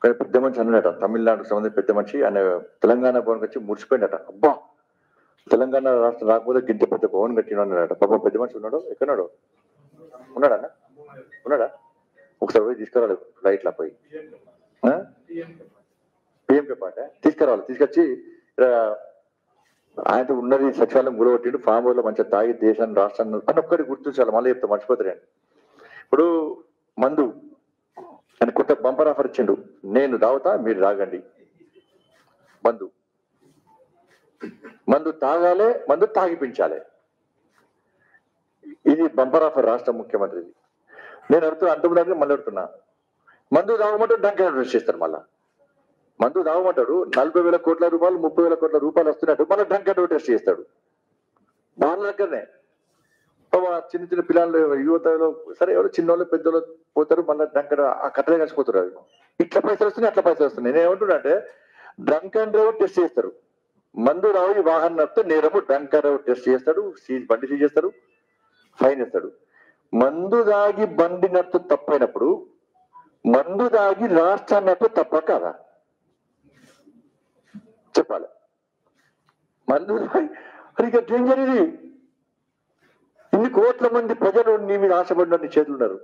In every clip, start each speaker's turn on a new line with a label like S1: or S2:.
S1: కానీ పెద్ద మనిషి అన్నాడట, తమిళనాడుకు సంబంధించిన పెద్ద మనిషి ఆయన తెలంగాణ భవన్కి వచ్చి ముడిచిపోయినట. అబ్బా తెలంగాణ రాష్ట్రం రాకపోతే గింత పెద్ద భవన్ కట్టిన అన్నాడట. పాప పెద్ద మనిషి ఉన్నాడు, ఎక్కడున్నాడు? ఉన్నాడా అన్న? ఉన్నాడా? ఒకసారి పోయి తీసుకురావాలి ఫ్లైట్లో పోయి. పిఎంకే పాట తీసుకురావాలి, తీసుకొచ్చి ఆయనతో ఉన్నది సచివాలయం గురగొట్టిండు, ఫామ్ హౌస్ లో మంచిగా తాగి దేశాన్ని రాష్ట్రాన్ని అని ఒక్కటి గుర్తించాలి. మళ్ళీ చెప్తా మర్చిపోతారండి. ఇప్పుడు మందు అని కొత్త బంపర్ ఆఫర్ ఇచ్చిండు, నేను తాగుతా మీరు తాగండి. మందు మందు తాగాలే, మందు తాగిపించాలి. ఇది బంపర్ ఆఫర్ రాష్ట్ర ముఖ్యమంత్రిది. నేను అడుగుతున్నా, అంటున్నాను మళ్ళీ అడుగుతున్నా, మందు తాగమంటాడు డంక్ అడ్రస్ చేస్తారు. మళ్ళా మందు తాగమంటాడు, 40,000 కోట్ల రూపాయలు 30,000 కోట్ల రూపాయలు వస్తున్నట్టు మళ్ళీ డంక్ అడ్వర్టైజ్ చేస్తాడు. వాళ్ళ దగ్గరనే చిన్న చిన్న పిల్లలు యువతలో సరే ఎవరు చిన్నోళ్ళు పెద్దోళ్ళు పోతారు, మళ్ళీ డంక్ ఆ కట్టలే కలిసిపోతారు. అవి ఇట్లా పైసలు వస్తున్నాయి, అట్లా పైసలు వస్తున్నాయి. నేను ఏమంటున్నా అంటే డ్రంక్ అండ్ డ్రైవ్ టెస్ట్ చేస్తారు, మందు రావు వాహనం నడిపితే నేరము డ్రంక్ అండ్ డ్రైవ్ టెస్ట్ చేస్తాడు, బండి సీజ్ చేస్తాడు, ఫైన్ వేస్తాడు. మందు దాగి బండి నడుపు తప్పైనప్పుడు మందు దాగి రాష్ట్రాన్ని నడుపు తప్ప కాదా చెప్పాలి. మందు దాగి డేంజర్ ఇది. ఇన్ని కోట్ల మంది ప్రజలు నీ మీద ఆశపడిన నీ చేతులు ఉన్నారు.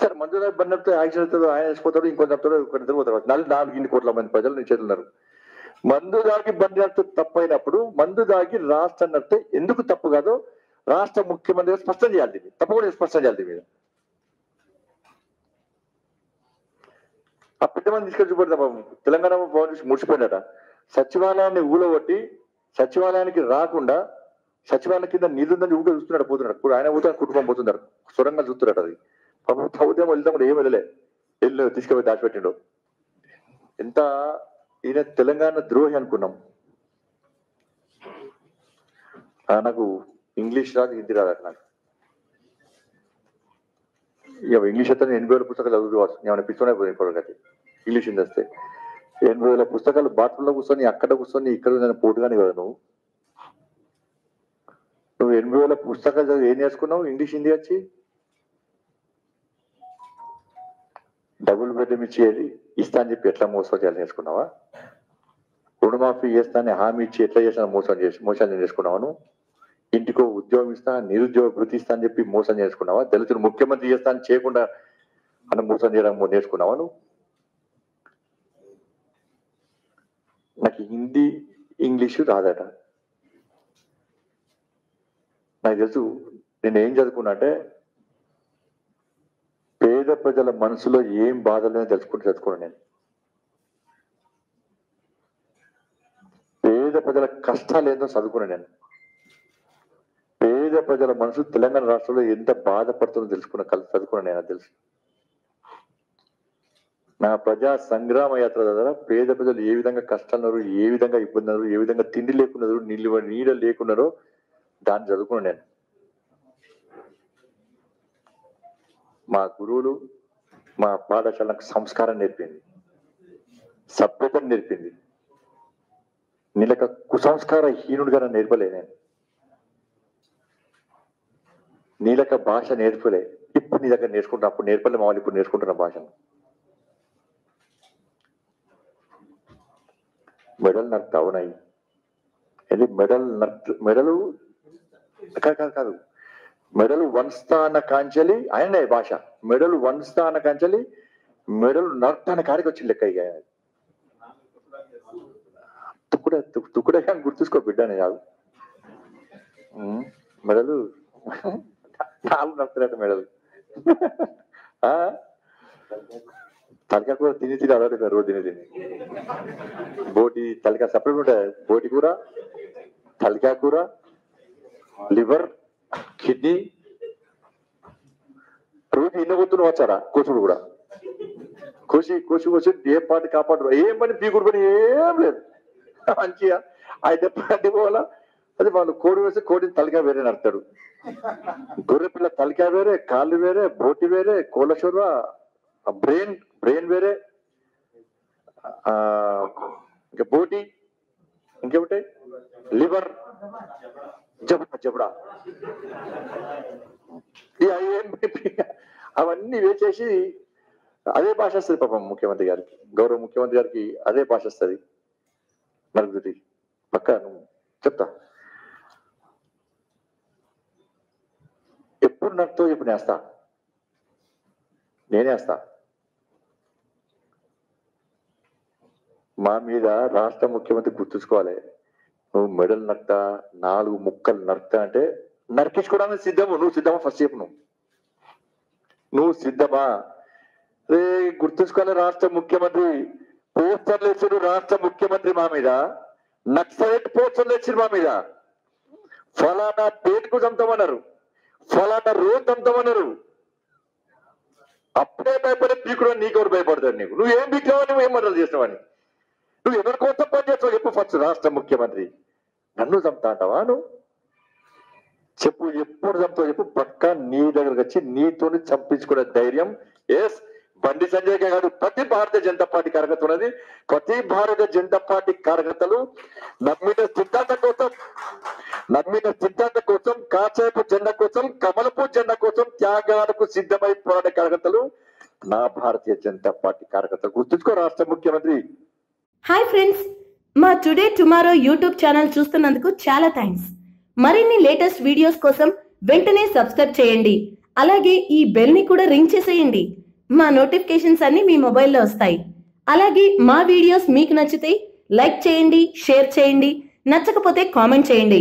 S1: సరే మందు దాగి బండి నడిపితే యాక్సిడెంట్ అవుతాడు, ఆయన వేసిపోతాడు, ఇంకొంత నడుపుతాడు, ఇంకొంత పోతాడు. 4 కోట్ల మంది ప్రజలు నీ చేతులు ఉన్నారు. మందు దాగి బండి నడిపితే తప్పైనప్పుడు మందు దాగి రాష్ట్రం నడిపితే ఎందుకు తప్పు కాదో రాష్ట్ర ముఖ్యమంత్రి స్పష్టం చేయాలి. దీన్ని తప్పకుండా స్పష్టం చేయాలి. దీని మీద ఆ పెద్ద మంది తీసుకొని చూపడతాం. తెలంగాణ భవన్ నుంచి ముడిచిపోయినట, సచివాలయాన్ని ఊలగొట్టి సచివాలయానికి రాకుండా సచివాలయం కింద నిధుందని ఊగా చూస్తున్నాడు, పోతున్నాడు. ఆయన పోతున్నారు, కుటుంబం పోతున్నారు, సొరంగా చూస్తున్నాడు. అది పాపం ప్రభుత్వం వెళ్తాం కూడా ఏం వెళ్ళి తీసుకుపోయి దాచిపెట్టిండు. ఎంత ఈయన తెలంగాణ ద్రోహి అనుకున్నాం. నాకు ఇంగ్లీష్ రాదు, హిందీ రాదు. నాకు ఇక ఇంగ్లీష్ అయితే 80,000 పుస్తకాలు చదువుకోవచ్చు. ఏమైనా పిచ్చోనే ఇప్పటికైతే ఇంగ్లీష్ హిందీ వస్తే 80,000 పుస్తకాలు బాత్రూంలో కూర్చొని అక్కడ కూర్చొని ఇక్కడ పోటుగానే కదా నువ్వు 80,000 పుస్తకాలు చదివి ఏం నేర్చుకున్నావు? ఇంగ్లీష్ హిందీ వచ్చి డబుల్ బెడ్రూమ్ ఇచ్చేది ఇస్తా అని చెప్పి ఎట్లా మోసం చేయాలి నేర్చుకున్నావా? రుణమాఫీ చేస్తానని హామీ ఇచ్చి ఎట్లా చేసినా మోసాలు చేసుకున్నావా? నువ్వు ఇంటికో ఉద్యోగం ఇస్తా, నిరుద్యోగ వృత్తి ఇస్తా అని చెప్పి మోసం చేసుకున్నావా? దళితులు ముఖ్యమంత్రి చేస్తా అని చేయకుండా అన్న మోసం చేయడం నేర్చుకున్నావా నువ్వు? నాకు హిందీ ఇంగ్లీషు రాదట. నాకు తెలుసు నేను ఏం చదువుకున్నా అంటే పేద ప్రజల మనసులో ఏం బాధలేదో చదువుకున్నాను నేను. పేద ప్రజల కష్టాలు ఏందో చదువుకున్నాను నేను. పేద ప్రజల మనసు తెలంగాణ రాష్ట్రంలో ఎంత బాధపడుతుందో చదువుకున్నాను నేను. అది తెలుసు. నా ప్రజా సంగ్రామ యాత్ర ద్వారా పేద ప్రజలు ఏ విధంగా కష్టాలున్నారు, ఏ విధంగా ఇబ్బందున్నారు, ఏ విధంగా తిండి లేకున్నారు, నీడ లేకున్నారో దాన్ని చదువుకున్నాను నేను. మా గురువులు మా పాఠశాలకు సంస్కారం నేర్పింది, సభ్యతను నేర్పింది. నీలక కుసంస్కార హీనుడిగా నేర్పలే నేను. నీలక భాష నేర్పలే. ఇప్పుడు నీ దగ్గర నేర్చుకుంటున్నా, అప్పుడు నేర్పలే మా వాళ్ళు, ఇప్పుడు నేర్చుకుంటున్న భాషను. మెడల్ నర్త్ అవునాయి అది మెడలు కాదు మెడలు వంచుతాన కాంచలి ఆయనే భాష. మెడలు వంచుతాన కాంచలి మెడలు నర్తాన కాడికి వచ్చి లెక్క. ఇక తుక్కుడే గుర్తుసుకో బిడ్డని కాదు. మెడలు 4 నడుతున్నట్టు మెడలు. తలకాయ కూర తిని అలవాటు రోజు తిని బోటి తలకాయ సపరేట్ ఉంటాయి. బోటి కూర, తలకాయ కూర, లివర్, కిడ్నీ రోజు ఇన్న గుర్తులు వచ్చారా? కోసుడు కూడా కోసి ఏ పాటి కాపాడు, ఏం పని పీకుడు పని ఏం లేదు. మంచిగా అయితే పాటి పోవాలా. అది వాళ్ళు కోడి వేసి కోడిని తలకాయ వేరే నడతాడు, గొర్రె పిల్ల తలకాయ వేరే, కాళ్ళు వేరే, బోటి వేరే, కోళ్ళ బ్రెయిన్ వేరే, ఇంకా బోటి, ఇంకేమిటాయి లివర్, జబడా అవన్నీ వేసేసి అదే భాష వస్తుంది పాపం ముఖ్యమంత్రి గారికి, గౌరవ ముఖ్యమంత్రి గారికి అదే భాష వస్తుంది. నలుగురి పక్క నువ్వు చెప్తా, ఎప్పుడు నడుతో ఎప్పుడు నేస్తా, నేనేస్తా. మా మీద రాష్ట్ర ముఖ్యమంత్రి గుర్తుంచుకోవాలి, నువ్వు మెడల్ నడతా 4 ముక్కలు నడతా అంటే నరికించుకోవడానికి సిద్ధము. నువ్వు సిద్ధమా? ఫస్ట్ చెప్పు, నువ్వు సిద్ధమా? రే గుర్తుంచుకోవాలి, రాష్ట్ర ముఖ్యమంత్రి పోస్టర్లు వేసాడు. రాష్ట్ర ముఖ్యమంత్రి మా మీద నక్సలైట్ పోస్టర్లు వేసారు మా మీద. ఫలానా డేట్కు చంపుతామన్నారు, ఫలానా రోజు చంపుతామన్నారు. అప్పుడే భయపడే పీకుడు నీకెవరు భయపడతాడు? నీకు నువ్వేం పీకుతావని, నువ్వేం మర్డర్లు చేస్తావని, నువ్వు ఎవరి కోసం పని చేస్తావు చెప్పు ఫస్ట్. రాష్ట్ర ముఖ్యమంత్రి నన్ను చంపుతా అంటావా? నువ్వు చెప్పు, ఎప్పుడు చంపుతావు చెప్పు. పక్కా నీ దగ్గరకు వచ్చి నీతోని చంపించుకునే ధైర్యం ఎస్ బండి సంజయ్ గారు ప్రతి భారతీయ జనతా పార్టీ కార్యకర్త ఉన్నది. ప్రతి భారతీయ జనతా పార్టీ కార్యకర్తలు నమ్మిన సిద్ధాంతం కోసం, కాచేపు జెండా కోసం, కమలపు జెండా కోసం త్యాగాలకు సిద్ధమై పోరాడే కార్యకర్తలు నా భారతీయ జనతా పార్టీ కార్యకర్తలు. గుర్తుంచుకో రాష్ట్ర ముఖ్యమంత్రి.
S2: హాయ్ ఫ్రెండ్స్, మా టుడే టుమారో యూట్యూబ్ ఛానల్ చూస్తున్నందుకు చాలా థ్యాంక్స్. మరిన్ని లేటెస్ట్ వీడియోస్ కోసం వెంటనే సబ్స్క్రైబ్ చేయండి. అలాగే ఈ బెల్ ని కూడా రింగ్ చేసేయండి. మా నోటిఫికేషన్స్ అన్ని మీ మొబైల్లో వస్తాయి. అలాగే మా వీడియోస్ మీకు నచ్చితే లైక్ చేయండి, షేర్ చేయండి, నచ్చకపోతే కామెంట్ చేయండి.